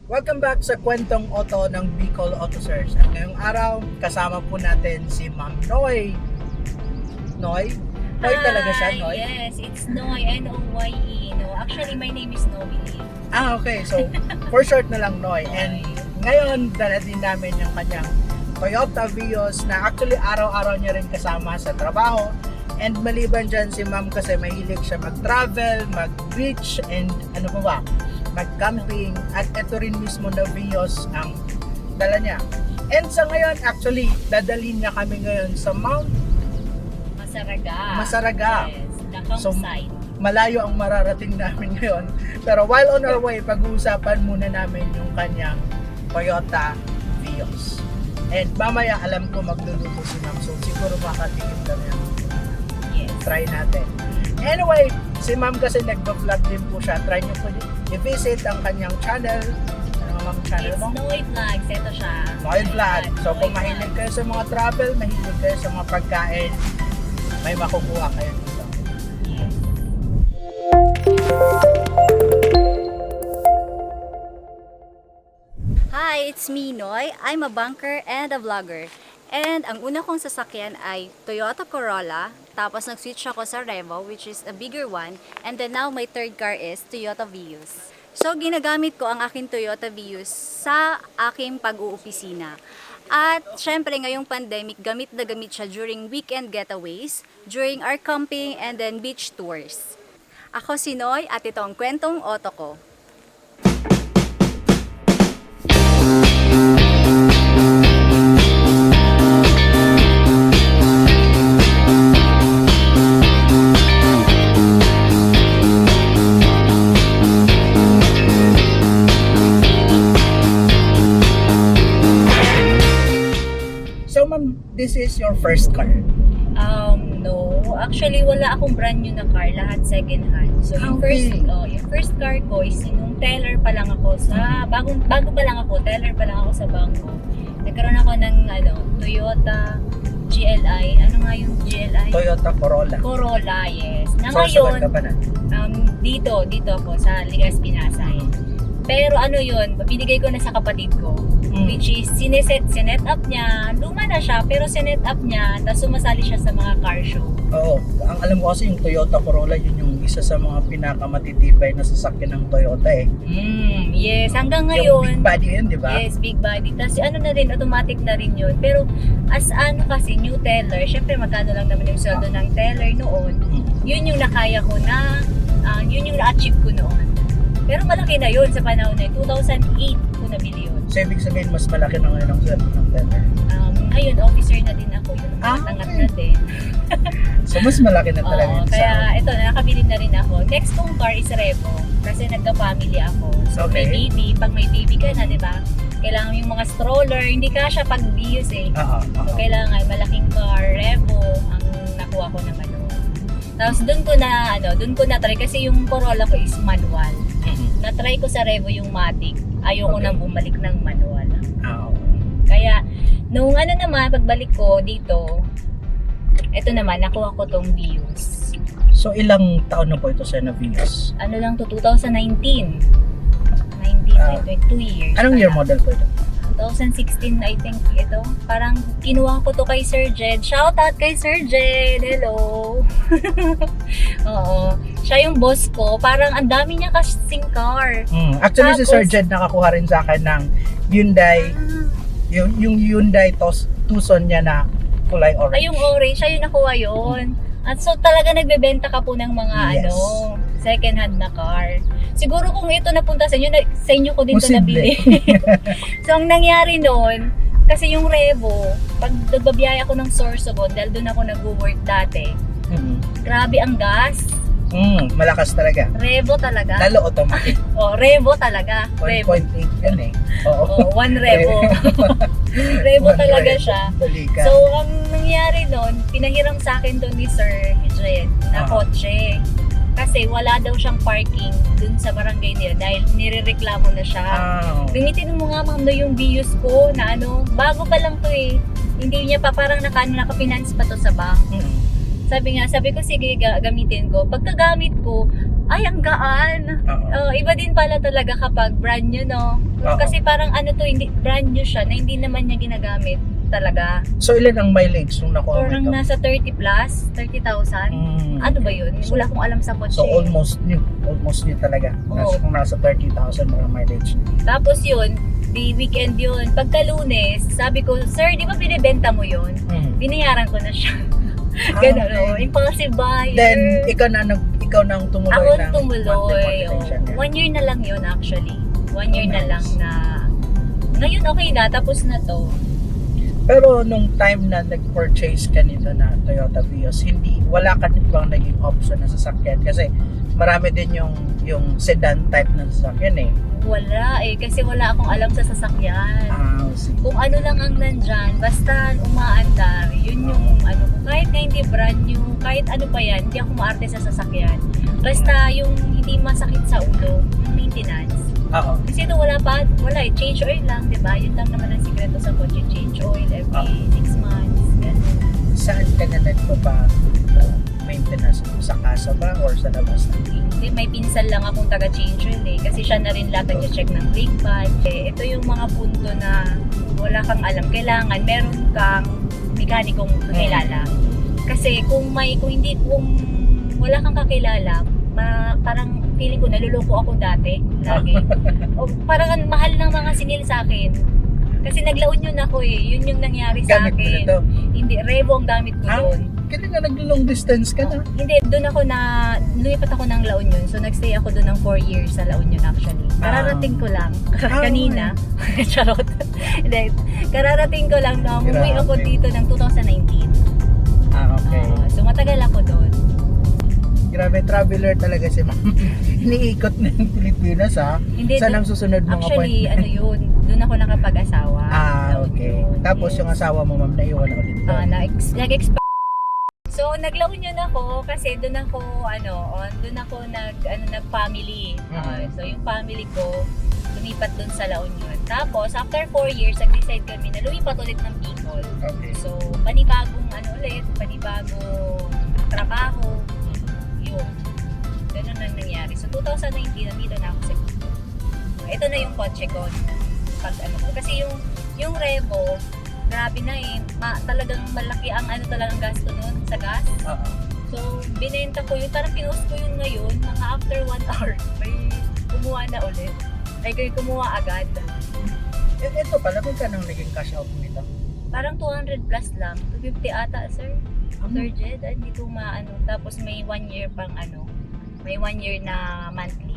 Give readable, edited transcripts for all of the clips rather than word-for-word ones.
Welcome back sa Kwentong Auto ng Bicol Auto Search. At ngayong araw, kasama po natin si Ma'am Noy. Noy? Noy talaga siya, Noy? Yes, it's Noy, N-O-Y-E. No, actually, my name is Noy. Okay. So, for short na lang, Noy. And ngayon, dala din namin yung kanyang Toyota Vios na actually araw-araw niya rin kasama sa trabaho. And maliban dyan si Ma'am kasi mahilig siya mag-travel, mag-beach, and ano pa ba? Mag-camping. At ito rin mismo na Vios ang dala niya. And sa ngayon, actually, dadalhin niya kami ngayon sa Mount Masaraga. Yes, the campsite. Malayo ang mararating namin ngayon. Pero while on our way, pag-uusapan muna namin yung kanyang Toyota Vios. And mamaya alam ko magluluto si Ma'am. So siguro makatingin kami. Yes. Try natin. Anyway, si Ma'am kasi nagba-vlog din po siya. Try niyo po i-visit ang kanyang channel. Ano nga Ma'am channel It's mo? Noy Vlogs. Ito siya. Noy Vlog. So kung Noy mahilig Vlogs. kayo sa mga travel, mahilig kayo sa mga pagkain, may makukuha kayo dito. Yes. Hi, it's me, Noy. I'm a banker and a vlogger. And ang una kong sasakyan ay Toyota Corolla. Tapos nag-switch ako sa Revo, which is a bigger one. And then now my third car is Toyota Vios. So ginagamit ko ang aking Toyota Vios sa aking pag-uupisina. At syempre ngayong pandemic, gamit na gamit siya during weekend getaways, during our camping and then beach tours. Ako si Noy at ito ang kwentong auto ko. So Ma'am, this is your first car? No. Actually, wala akong brand new na car. Lahat second hand. So, Okay. yung first car ko is nung teller pa lang ako sa, bago pa lang ako, teller pa lang ako sa bangko. Nagkaroon ako ng, Toyota GLI. Ano nga yung GLI? Toyota Corolla. Corolla, yes. Na So, ngayon, ka ba na? dito ako sa Legazpi, Pasay. Pero ano yun, binigay ko na sa kapatid ko. Which is, sinet up niya, luma na siya, pero sinet up niya, tapos sumasali siya sa mga car show. Oo. Ang alam ko kasi yung Toyota Corolla, yun yung isa sa mga pinakamatitibay na sasakyan ng Toyota eh. Yes, hanggang Yung ngayon. big body yun, di ba? Yes, big body. Tapos ano na rin, automatic na rin yun. Pero as ano kasi, new teller, syempre magkano lang naman yung sweldo ng teller noon. Yun yung nakaya ko na, yun yung na-achieve ko noon. Pero malaki na yun sa panahon na yun. 2008 ko nabili yun. So, ibig sabihin, mas malaki na ngayon ang sweldo ng teller. Ngayon, officer na din ako. Yun, angat okay. na din. So, mas malaki na talaga Oo, yun kaya sa... ito, nakabili na rin ako. Next kong car is Revo. Kasi nagka-family ako. So, Okay. may baby. Pag may baby ka na, di ba? Kailangan yung mga stroller. Hindi ka siya pag-bius eh. Oo. So, kailangan malaking car, Revo, ang nakuha ko naman noon. Tapos doon ko na try kasi yung Corolla ko is manual. Na-try ko sa Revo yung Matic. Ayoko Okay. nang bumalik ng manual. Oo. Kaya, nung naman, pagbalik ko dito, eto naman, nakuha ko tong Vios. So, ilang taon na po ito sa Navios? Ano lang to, 2019. 2 years. Anong year model po ito? 2016, I think ito. Parang kinuha ko to kay Sir Jed. Shout out kay Sir Jed. Hello. Oo. Siya yung boss ko. Parang ang dami niya kasing car. Actually, si Tapos- Sir Jed nakakuha rin sa akin ng Hyundai, yung Hyundai Tucson niya na kulay Ay, orange. yung orange, siya yung nakuha yun. At so talaga nagbebenta ka po ng mga Yes. second hand na car. Siguro kung ito napunta sa inyo ko din ito Posible. nabili. So ang nangyari noon, kasi yung Revo, pag nagbabiyaya ako ng Sorsogon, dahil doon ako nag-work dati, grabe ang gas. Malakas talaga. Revo talaga. Lalo automatic. Revo talaga. Revo. 1.8 yun eh. Oo. One Revo. Revo talaga siya. Balikan. So, ang nangyari noon, pinahiram sa akin doon ni Sir Jed na kotse. Kasi wala daw siyang parking dun sa barangay nila dahil nirereklamo na siya. Gamitin mo nga ma'am no yung Vios ko na bago pa lang to eh. Hindi niya pa parang naka-finance pa to sa bank. Sabi ko sige gamitin ko. Pagkagamit ko, Ay, ang gaan. Oo. Iba din pala talaga kapag brand new, no? Oo. Kasi parang ano to, hindi, brand new siya na hindi naman niya ginagamit talaga. So ilan ang mileage nung nakuha mo Parang ito? nasa 30 plus, 30,000. Ano ba yun? Wala akong alam sa kotse. So almost new talaga. Oo. Kung nasa 30,000 mga mileage. Tapos yun, di weekend yun. Pagka Lunes, sabi ko, sir, di ba binibenta mo yun? Binayaran ko na siya. Ganun, okay. impulsive buyer. Then ikaw na ang tumuloy Ako ng tumuloy. monthly Oh. confidential niya. 1 year na lang yun actually. 1 year na Nice. lang na ngayon okay na, tapos na to. Pero nung time na nag-purchase ka nito na Toyota Vios, wala ka din bang naging option na sasakyan? Kasi marami din yung sedan type na sasakyan eh. Wala eh, kasi wala akong alam sa sasakyan. Sige. Kung ano lang ang nandyan, basta umaandar, yun yung ano ko. Kahit na hindi brand new, kahit ano pa yan, hindi ako maarte sa sasakyan. Basta yung hindi masakit sa ulo, yung maintenance. Oo. Kasi ito wala eh, change oil lang, di ba? Yun lang naman ang sikreto sa kotse, change oil every 6 months, ganun. Saan ka na maintenance? Sa casa ba or sa labas na? Hindi, may pinsan lang akong taga-change oil eh. Kasi siya na rin lahat nag-check ng brake pad. Ito yung mga punto na wala kang alam. Kailangan meron kang mekanikong kakilala. Kasi kung wala kang kakilala, parang feeling ko naluloko ako dati. Lagi. O, parang ang mahal ng mga sinil sa akin. Kasi naglaon yun ako eh. Yun yung nangyari sa Gamit mo na akin. to? Hindi, Revo ang gamit ko doon. Kaya nga nag-long distance ka na. Hindi, doon ako lumipat ako ng La Union. So, nagstay ako doon ng 4 years sa La Union actually. Kararating ko lang. Kanina. Charot. Hindi, kararating ko lang na umuwi ako Grabe. dito ng 2019. Okay. So, matagal ako doon. Grabe, traveler talaga si ma'am. Iniikot na yung Pilipinas ha. Hindi, Saan ang susunod mga actually, point? yun. Doon ako nakapag-asawa. La Okay. Union, Tapos yes. yung asawa mo ma'am, naiwan ako dito. Nag-expire. So, nag-La Union ako kasi doon ako nag-family. So, yung family ko lumipat doon sa La Union. Tapos, after 4 years, nag-decide kami na lumipat ulit ng Bicol. Okay. So, panibagong trabaho. Yun. Ganun ang nangyari. So, 2019, nandito na ako sa Bicol. Ito na yung kotse ko. Kasi yung Revo, grabe na eh. Talagang malaki ang talagang gasto nun sa gas. So, binenta ko yun. Parang pinost ko yun ngayon. Mga after 1 hour, may kumuha na ulit. Ay, kayo kumuha agad. Ito pala, magkano naging cash out mo nito? Parang 200 plus lang. 250 ata, sir. Sir Jed, hindi ko maano. Tapos may 1 year pang may 1 year na monthly.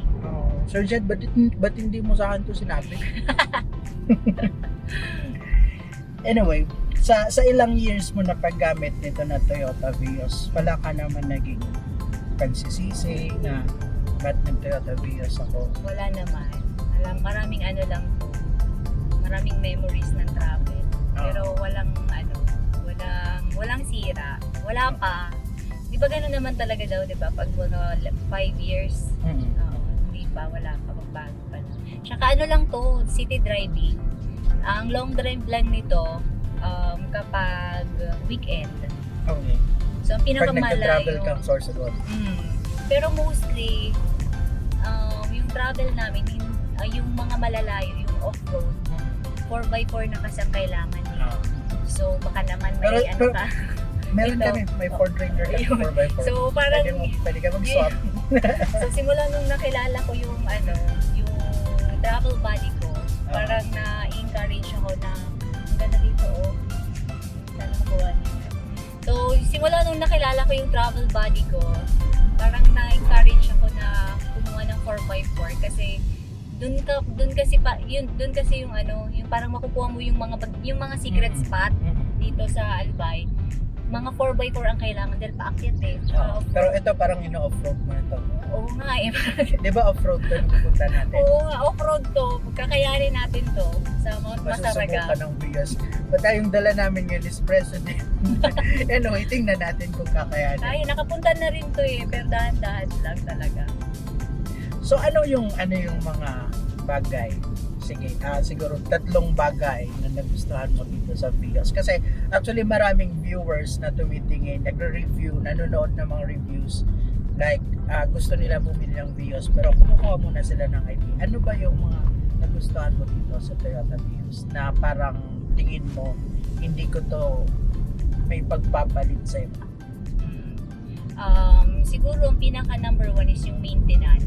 Sir Jed, ba't hindi mo sa akin to sinabi? Anyway, sa ilang years mo na paggamit nito na Toyota Vios, wala ka naman naging pagsisisi na ba't nag-Toyota Vios ako? Wala naman. Maraming maraming memories ng travel. Pero walang sira. Wala pa. Di ba gano'n naman talaga daw, di ba? Pag 5 years, hindi pa, wala pa, magbago pa. Tsaka lang to, city driving. Ang long drive lang nito, kapag weekend. Okay. So, ang Pag pinakamalayo. nag-travel kang source of all. Pero mostly, yung travel namin, yung mga malalayo, yung off-road, 4x4 na kasi ang kailangan niya. So, baka naman may ka. Meron Ito. kami, may Ford Ranger kami, Ayun. 4x4. So, parang, Pwede ka mag-swap. so, simula nung nakilala ko yung travel buddy ko, parang na-encourage ako na, ang ganda dito, sana makuha niya. So, simula nung nakilala ko yung travel buddy ko, parang na-encourage ako na kumuha ng 4x4 kasi doon kasi yung yung parang makukuha mo yung mga secret spot dito sa Albay. Mga 4x4 ang kailangan dahil paakyat eh. Pero ito parang ino-offroad mo ito. Oo nga eh. Di ba offroad to yung pupunta natin? Oo nga, off-road to. Kakayanin natin to sa Mount Masaraga. Masusubukan ng bigas. But yung dala namin yun is president. Anyway, tingnan natin kung kakayanin. Ay, nakapunta na rin to eh. Pero dahan-dahan lang talaga. So ano yung mga bagay? Sige, siguro 3 bagay na nagustuhan mo dito sa Vios. Kasi actually maraming viewers na tumitingin, nagre-review, nanonood ng mga reviews like gusto nila bumili ng Vios pero kumukuha muna sila ng idea. Ano ba yung mga nagustuhan mo dito sa Toyota Vios na parang tingin mo hindi ko to may pagpapalit sa iba? Siguro ang pinaka number one is yung maintenance.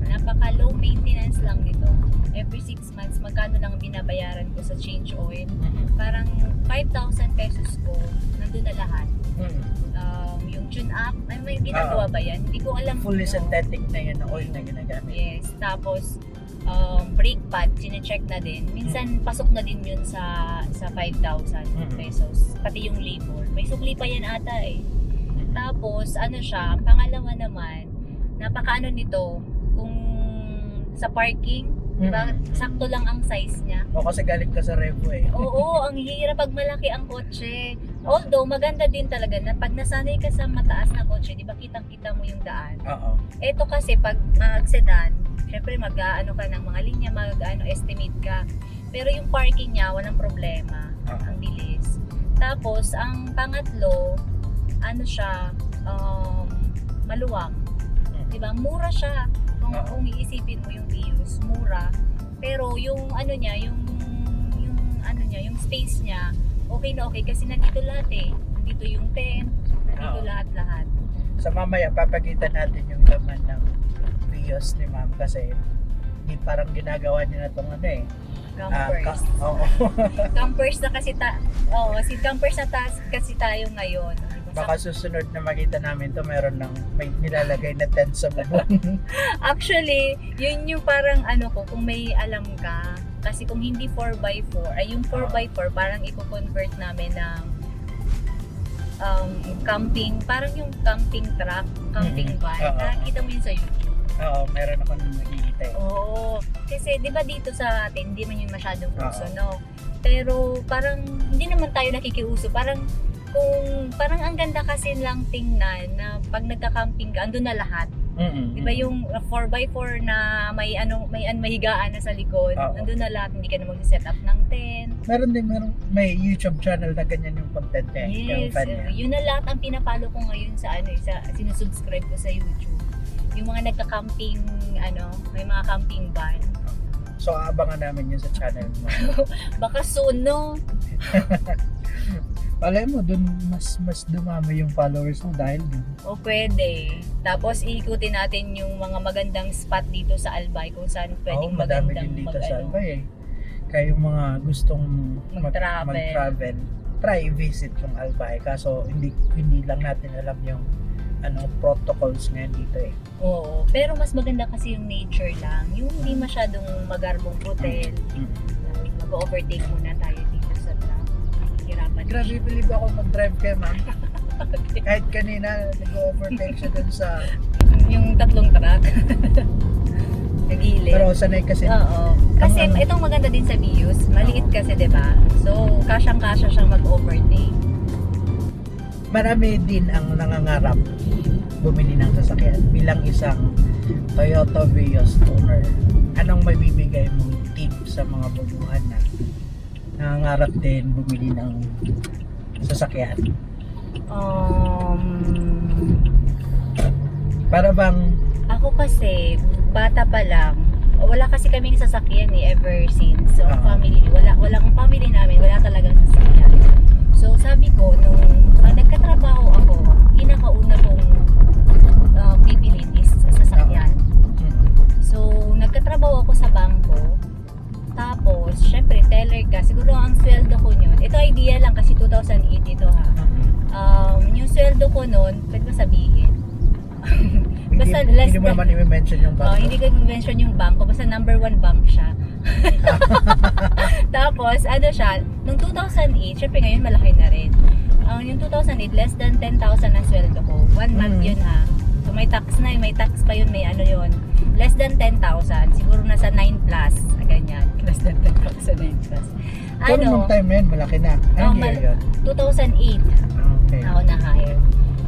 Napaka low maintenance lang nito. Every 6 months, magkano lang binabayaran ko sa change oil. Parang 5,000 pesos ko, nandun na lahat. Yung tune up, may ginagawa ba yan? Hindi ko alam. Fully synthetic na yun na oil na ginagamit. Yes, tapos brake pad, chinecheck na din. Minsan pasok na din yun sa 5,000 pesos. Pati yung labor. May sukli pa yan ata eh. Tapos ano siya, pangalawa naman, napakaano nito, kung sa parking, diba, sakto lang ang size niya. O kasi galing ka sa Revo eh. Oo, ang hirap pag malaki ang kotse. Although maganda din talaga na pag nasanay ka sa mataas na kotse, di ba kitang-kita mo yung daan. Oo. Ito kasi pag mag-sedan, syempre mag-ano ka ng mga linya, estimate ka. Pero yung parking niya, walang problema. Ang bilis. Tapos, ang pangatlo, ano siya, maluwang. Diba? Mura siya. Kung iisipin mo yung Vios, mura. Pero yung ano niya, yung space niya, okay na okay kasi nandito lahat eh. Nandito yung tent, nandito lahat-lahat. So mamaya papakita natin yung laman ng Vios ni Ma'am kasi parang ginagawa niya na itong ano eh. Campers. Oo. Campers na kasi si campers na kasi tayo ngayon. Baka susunod na makita namin to may nilalagay na tent sa bubong. Actually, yun yung parang ano ko, kung may alam ka, kasi kung hindi 4x4, ay yung 4x4 parang i-convert namin ng camping, parang yung camping truck, camping van. Nakikita mo yun sa YouTube. Oo, meron ako nung nakikita eh. Oo, kasi di ba dito sa atin, hindi man yun masyadong uso, no? Pero parang hindi naman tayo nakikiuso, parang ang ganda kasi lang tingnan na pag nagka-camping ka, andun na lahat. Di ba yung 4x4 na may higaan na sa likod, andun na lahat, hindi ka na mag-set up ng tent. May YouTube channel na ganyan yung content niya. Yes, yun na lahat ang pinapalo ko ngayon sa sinusubscribe ko sa YouTube. Yung mga nagka-camping, may mga camping van. So abangan namin yun sa channel mo. Baka soon, no? Palay mo, dun mas dumami yung followers mo dahil dun. O pwede. Tapos iikutin natin yung mga magandang spot dito sa Albay kung saan pwedeng madami din dito sa Albay eh. Kaya yung mga gustong mag-travel, try visit yung Albay. Kaso hindi lang natin alam yung protocols ngayon dito eh. Oo, pero mas maganda kasi yung nature lang. Yung hindi masyadong magarbong hotel. Mag-overtake muna tayo dito sa truck. Hirapan. Grabe, believe ako mag-drive kayo, ma'am. Kahit kanina, nag-overtake siya dun sa... Yung tatlong truck. Nagilid. Pero sanay kasi. Oo. Kasi itong maganda din sa Vios. Maliit kasi, diba? So, kasyang-kasya siyang mag-overtake. Marami din ang nangangarap bumili ng sasakyan bilang isang Toyota Vios owner. Anong mabibigay mong tip sa mga baguhan na nangangarap din bumili ng sasakyan? Para bang ako kasi bata pa lang, wala kasi kaming sasakyan ever since. So walang family namin, wala talagang sasakyan. So sabi ko nung nagkatrabaho ako, pinakauna kong bibilin is sasakyan. So nagkatrabaho ako sa bangko. Tapos syempre teller ka, siguro ang sweldo ko noon. Ito idea lang kasi 2008 ito ha. Yung sweldo ko noon, pwede ba sabihin? Basta hindi mo naman i-mention yung bangko. Hindi ko i-mention yung bangko, basta number 1 bank siya. Tapos, siya, nung 2008, syempre ngayon malaki na rin. Yung 2008, less than 10,000 ang sweldo ko. 1 month yun ha. So may tax pa yun, may yun. Less than 10,000, siguro nasa 9 plus, ganyan. Less than 10,000, 9 plus. Pero nung time yun, malaki na. Anong year yun? 2008. Okay. Ako na-hire.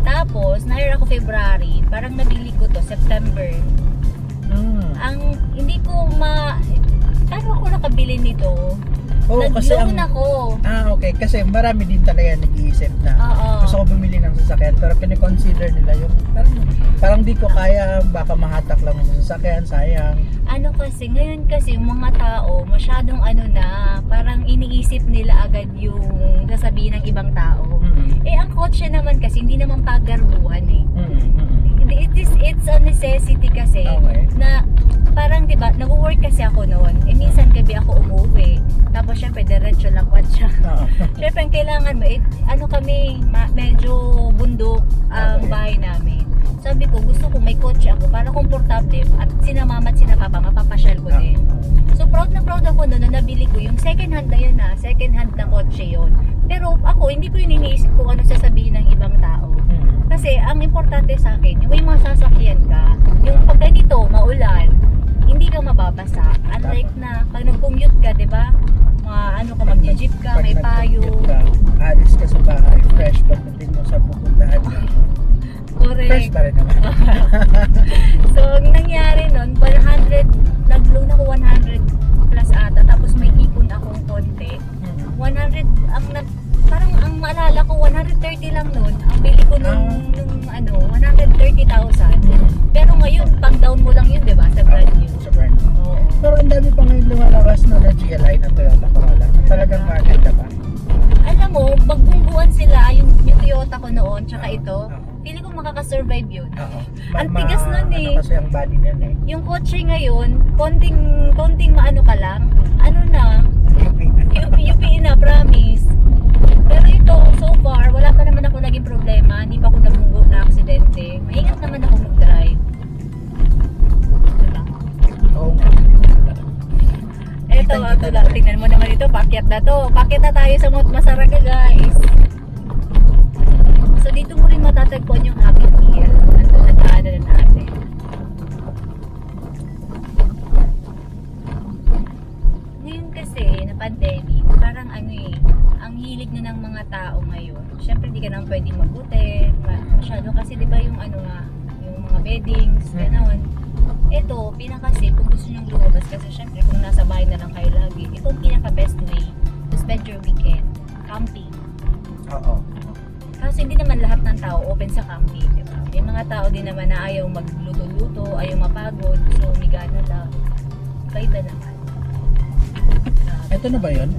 Tapos, na-hire ako February. Parang nabili ko to September. Ang hindi ko paano ako nakabili nito? Oo, kasi Nag-loan ang- ako. Okay. Kasi marami din talaga nag-iisip na Oo. gusto ko bumili ng sasakyan pero kine-consider nila yung parang di ko kaya, baka mahatak lang yung sasakyan, sayang. Ano kasi, ngayon kasi yung mga tao, masyadong parang iniisip nila agad yung sasabihin ng ibang tao. Eh, ang kotse naman kasi, hindi naman pagarbuhan eh. It's a necessity kasi, Okay. na parang diba, nag-work kasi ako noon. Eh, minsan gabi ako umuwi. Tapos syempre, diretso lang kotse. Oo. Syempre, ang kailangan mo, kami, medyo bundok ang Okay. bahay namin. Sabi ko, gusto ko may kotse ako para komportable at sina mama at sina papa, mapapasyal ko din. So, proud na ako noon na nabili ko yung second hand na yun second hand na kotse yun. Pero ako, hindi ko yun iniisip kung ano sasabihin ng ibang tao. Kasi, ang importante sa akin, yung may mga sasakyan ka, yung pag ganito, maulan, hindi ka mababasa. Unlike na, pag nag-commute ka, di ba? Mag-jeep ka, may payo. Alis ka sa bahay, fresh pagdating mo sa pupuntahan. Fresh Correct. pa rin naman. So, ang nangyari nun, 100, nag-loan ako 100 plus ata, tapos may ipon akong konti. 100, parang ang maalala ko, 130 lang nun. Ang bili ko nung 130,000. Pero ngayon, pang down mo lang yun, di ba? Sa brand new. Sa brand new. Oo. Pero ang dami pa ngayon lumalabas na GLI na Toyota Corolla. Talagang maganda pa. Alam mo, magbungguan sila yung Toyota ko noon, tsaka ito. Pili ko makakasurvive yun. Oo. Ang tigas nun eh. Ano kasi ang body nun eh. Yung kotse ngayon, konting maano ka lang, UP na, promise. Pero ito, so far, wala pa naman ako naging problema, hindi pa ako nabunggo na aksidente. Maingat naman ako mag-drive. Diba? Oo nga. Eto, tingnan mo naman ito, pakyat na to. Pakyat na tayo sa Mount Masaraga, guys. So, dito mo rin matatagpuan yung Happy Hill. Nandun na daanan na natin. Ngayon kasi, na pandemic, parang ang hilig na ng mga tao ngayon. Siyempre, di ka naman pwedeng mag-hotel, masyado kasi, di ba yung yung mga beddings, gano'n. Ito, pinaka-safe kung gusto nyong lumabas kasi syempre, kung nasa bahay na lang kayo lagi, ito ang pinaka-best way to spend your weekend. Camping. Oo. Kasi hindi naman lahat ng tao open sa camping, di ba? May mga tao din naman na ayaw magluto-luto, ayaw mapagod, so umiga na lang. Iba naman. Ito na ba yun?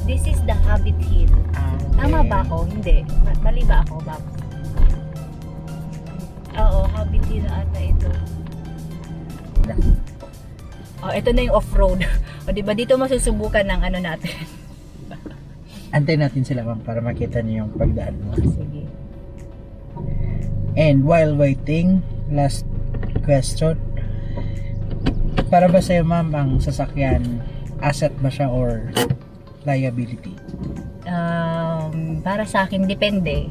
This is the Habit Hill. Okay. Tama ba ako? Hindi. Mali ba ako, Bob? Oo, Habit Hill ata ito. Oh, ito na yung off-road. O, di ba dito masusubukan ng natin? Antay natin sila ma'am para makita niyo yung pagdaan mo. Sige. And while waiting, last question. Para ba sa'yo ma'am ang sasakyan, asset ba siya or liability? Para sa akin, depende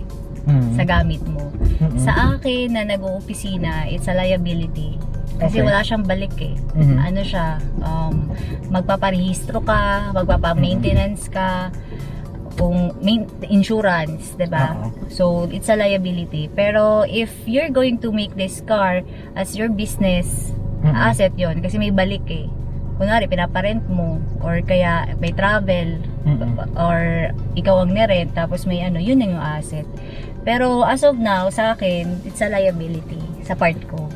sa gamit mo. Sa akin na nag-oopisina, it's a liability. Kasi Okay. wala siyang balik eh. Ano siya, magpaparehistro ka, magpapa-maintenance ka, kung insurance, 'di ba? Oo. So, it's a liability. Pero if you're going to make this car as your business asset 'yon kasi may balik eh. Kunwari, pinaparent mo or kaya may travel or ikaw ang nirent tapos may yun na yung asset. Pero as of now, sa akin, it's a liability sa part ko.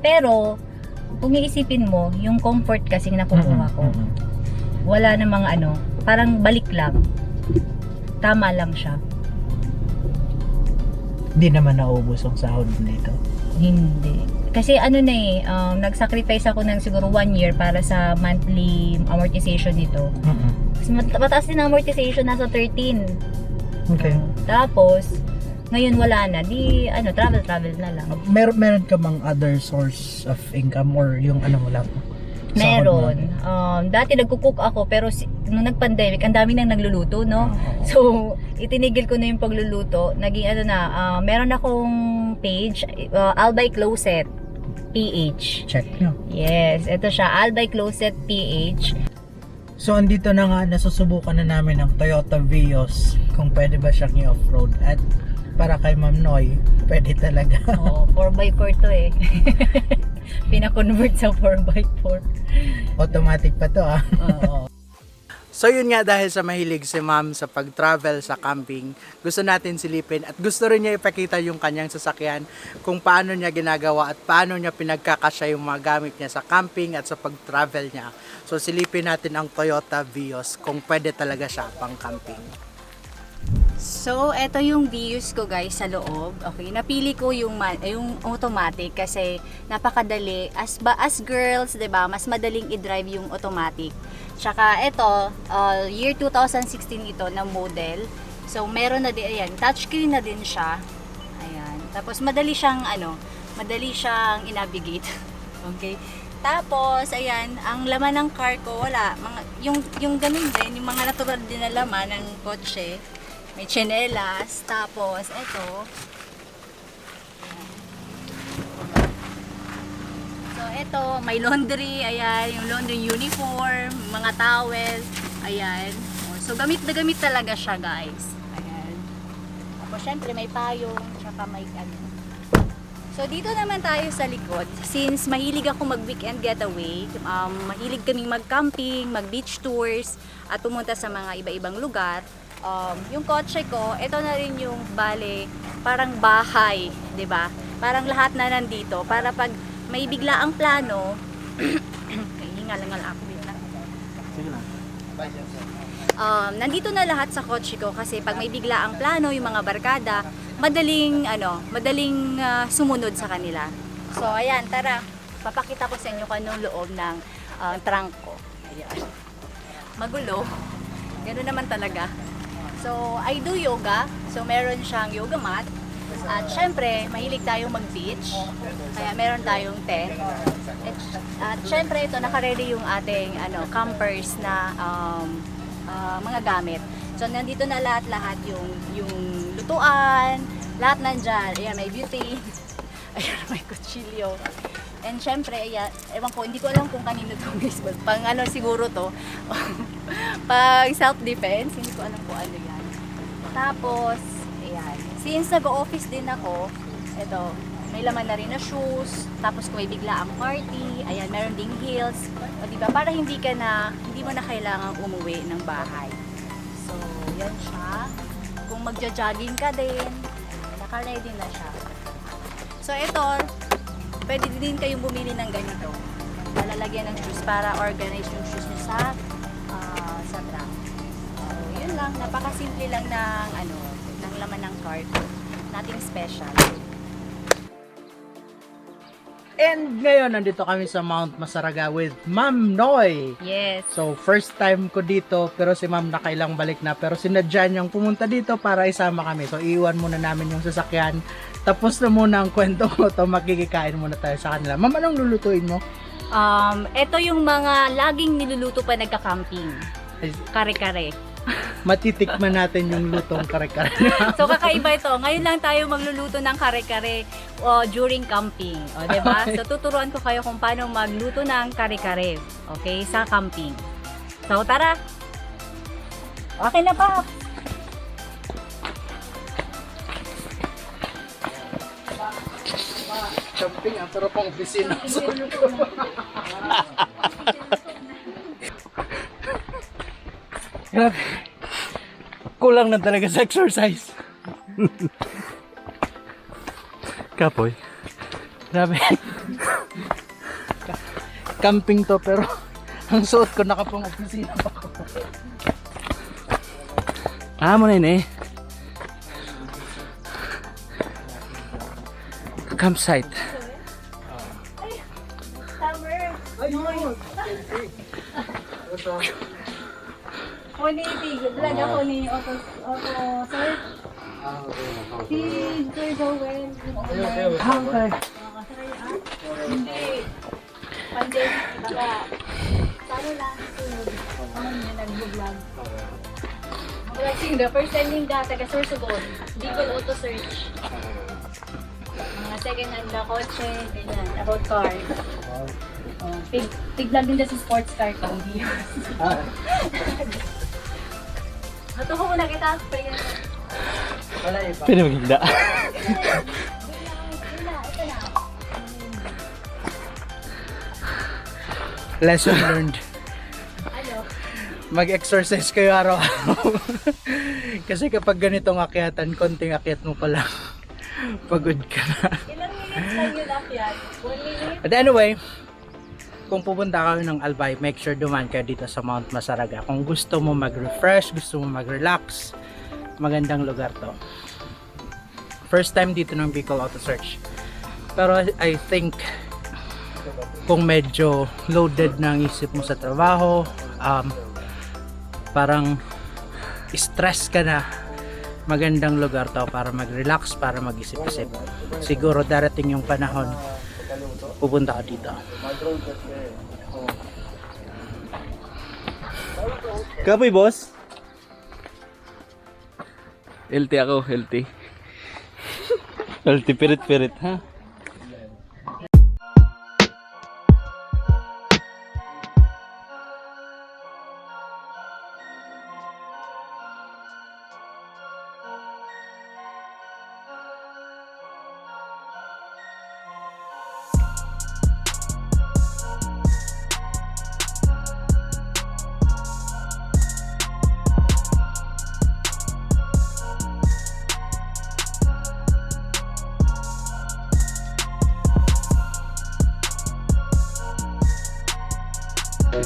Pero, kung iisipin mo, yung comfort kasi nakukuha ko, wala namang parang balik lang. Tama lang siya. Hindi naman naubos ang sahod nito. Hindi. Kasi nag-sacrifice ako ng siguro 1 year para sa monthly amortization nito. Kasi mataas din ang amortization, nasa 13. Okay. Tapos, ngayon wala na. Di, travel na lang. Meron ka bang other source of income or yung mo lang? Meron. Dati nagkukook ako pero nung nag-pandemic, ang dami nang nagluluto, no? So, itinigil ko na yung pagluluto. Naging meron akong page, Albay Closet PH. Check nyo. Yes, ito siya, Albay Closet PH. So, andito na nga, nasusubukan na namin ang Toyota Vios kung pwede ba siyang i-offroad. At para kay Ma'am Noy, pwede talaga. Oo, 4x4 to eh. Pina-convert sa 4x4. Automatic pa to ah. Oo. So yun nga, dahil sa mahilig si ma'am sa pag-travel sa camping, gusto natin silipin at gusto rin niya ipakita yung kanyang sasakyan kung paano niya ginagawa at paano niya pinagkakasya yung mga gamit niya sa camping at sa pag-travel niya. So silipin natin ang Toyota Vios kung pwede talaga siya pang camping. So, eto yung Vios ko guys sa loob. Okay, napili ko yung automatic kasi napakadali. As girls, 'di ba, mas madaling i-drive yung automatic. Tsaka ito, year 2016 ito na model. So, meron na din, ayan, touchscreen na din siya. Ayan. Tapos madali siyang i-navigate. Okay? Tapos, ayan, ang laman ng car ko, wala. Yung ganun din, yung mga natural din na laman ng kotse. May tsinelas, tapos ito. So ito, may laundry, ayan, yung laundry uniform, mga towel, ayan. So gamit na gamit talaga siya, guys. Ayan. Tapos syempre may payong, tsaka may ano. So dito naman tayo sa likod. Since mahilig ako mag-weekend getaway, mahilig kaming mag-camping, mag-beach tours, at pumunta sa mga iba-ibang lugar. Yung kotse ko, ito na rin yung parang bahay, 'di ba? Parang lahat na nandito para pag may bigla ang plano, hingal-ngal ako dito. Sige lang. Nandito na lahat sa kotse ko kasi pag may bigla ang plano, yung mga barkada, madaling sumunod sa kanila. So ayan, tara, papakita ko sa inyo kung anong loob ng trunk ko. Ayan. Magulo. Ganoon naman talaga. So, I do yoga. So, meron siyang yoga mat. At syempre, mahilig tayong mag-beach. Kaya meron tayong tent. At syempre, ito, naka-ready yung ating campers na mga gamit. So, nandito na lahat-lahat yung lutuan. Lahat nandyan. Ayan, may beauty. Ayan, may kutsilyo. And syempre, ayan, ewan ko, hindi ko alam kung kanino to guys. Pang siguro to. Pag self-defense, hindi ko alam kung ano yan. Tapos, ayan. Since nag-office din ako, ito, may laman na rin na shoes. Tapos kung may bigla ang party, ayan, meron ding heels. O diba, para hindi mo na kailangang umuwi ng bahay. So, yan siya. Kung magja-jogging ka din, naka-ready na siya. So, ito, pwede din kayong bumili ng ganito. Lalagyan ng shoes para organize yung shoes niyo sa trunk. So, yun lang. Napakasimple lang ng laman ng cart. Nothing special. And ngayon, nandito kami sa Mount Masaraga with Ma'am Noy. Yes. So, first time ko dito, pero si Ma'am nakailang balik na. Pero sinadya niyang pumunta dito para isama kami. So, iiwan muna namin yung sasakyan. Tapos na muna ang kwento ko. To makikikain muna tayo sa kanila. Ma'am, anong lulutuin mo? Ito yung mga laging niluluto pa nagka-camping. Kare-kare. Matitikman natin yung lutong kare-kare. So kakaiba ito. Ngayon lang tayo magluluto ng kare-kare during camping. O, diba? So tuturuan ko kayo kung paano magluto ng kare-kare. Okay? Sa camping. So tara! Okay na pa! Camping, ang sarap ang opisina. Grabe. Kulang na talaga sa exercise. Kapoy. Grabe. Camping to pero ang suot ko nakapang opisina pa ko. Mo na yun eh. Campsite. Summer! Kuni, vlog ako ni Otto, sir. Si Sir Joel. Okay. Hindi. Pandemic, baka. Paano lang? Ano niya, nag-vlog. The first time yung taga-Sorsogon, Bicol Auto Search. Mga second hand na kotse, ganyan, about car. Pig-vlog din sa sports car ko, hindi yun. Ito ko muna kita. Wala iba. Pwede magigda. Lesson learned. Ano? mag-exercise kayo araw-araw. Kasi kapag ganitong akyatan, konting akyat mo pa lang, pagod ka na. Ilang minutes lang yun akyat? 1 minute? But anyway, kung pupunta kayo ng Albay, make sure duman kayo dito sa Mount Masaraga. Kung gusto mo mag-refresh, gusto mo mag-relax, magandang lugar to. First time dito ng Bicol Auto Search. Pero I think kung medyo loaded na ang isip mo sa trabaho, parang stress ka na, magandang lugar to para mag-relax, para mag-isip-isip. Siguro darating yung panahon, pupunta ka dito. Kapoy, boss? Healthy ako, healthy. Healthy, pirit-pirit, ha?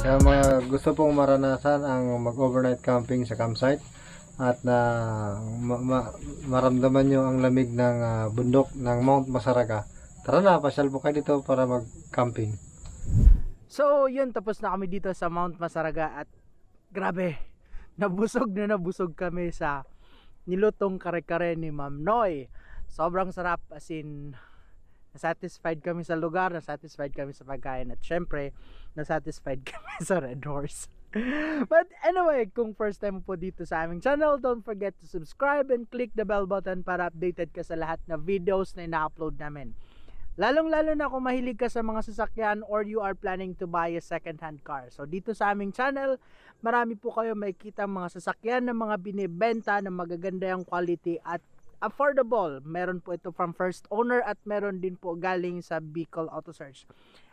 Sa mga gusto pong maranasan ang mag-overnight camping sa campsite at na maramdaman nyo ang lamig ng bundok ng Mount Masaraga, tara na, pasyal po kayo dito para mag-camping. So yun, tapos na kami dito sa Mount Masaraga at grabe, nabusog kami sa nilutong kare-kare ni Ma'am Noy. Sobrang sarap, as in nasatisfied kami sa lugar, nasatisfied kami sa pagkain, at syempre nasatisfied kami sa Red Horse. But anyway, kung first time mo po dito sa aming channel, don't forget to subscribe and click the bell button para updated ka sa lahat na videos na ina-upload namin. Lalong-lalo na kung mahilig ka sa mga sasakyan or you are planning to buy a second-hand car. So dito sa aming channel, marami po kayo makikita mga sasakyan na mga binibenta na magaganda yung quality at affordable. Meron po ito from first owner at meron din po galing sa Bicol Auto Search.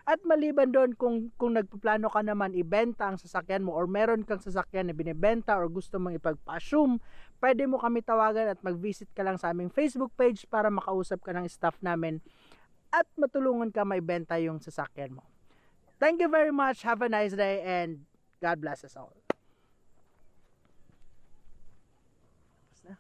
At maliban doon, kung nagpaplano ka naman ibenta ang sasakyan mo or meron kang sasakyan na binibenta or gusto mong ipagpa-assume, pwede mo kami tawagan at mag-visit ka lang sa aming Facebook page para makausap ka ng staff namin at matulungan ka maibenta yung sasakyan mo. Thank you very much. Have a nice day and God bless us all. Tapos na.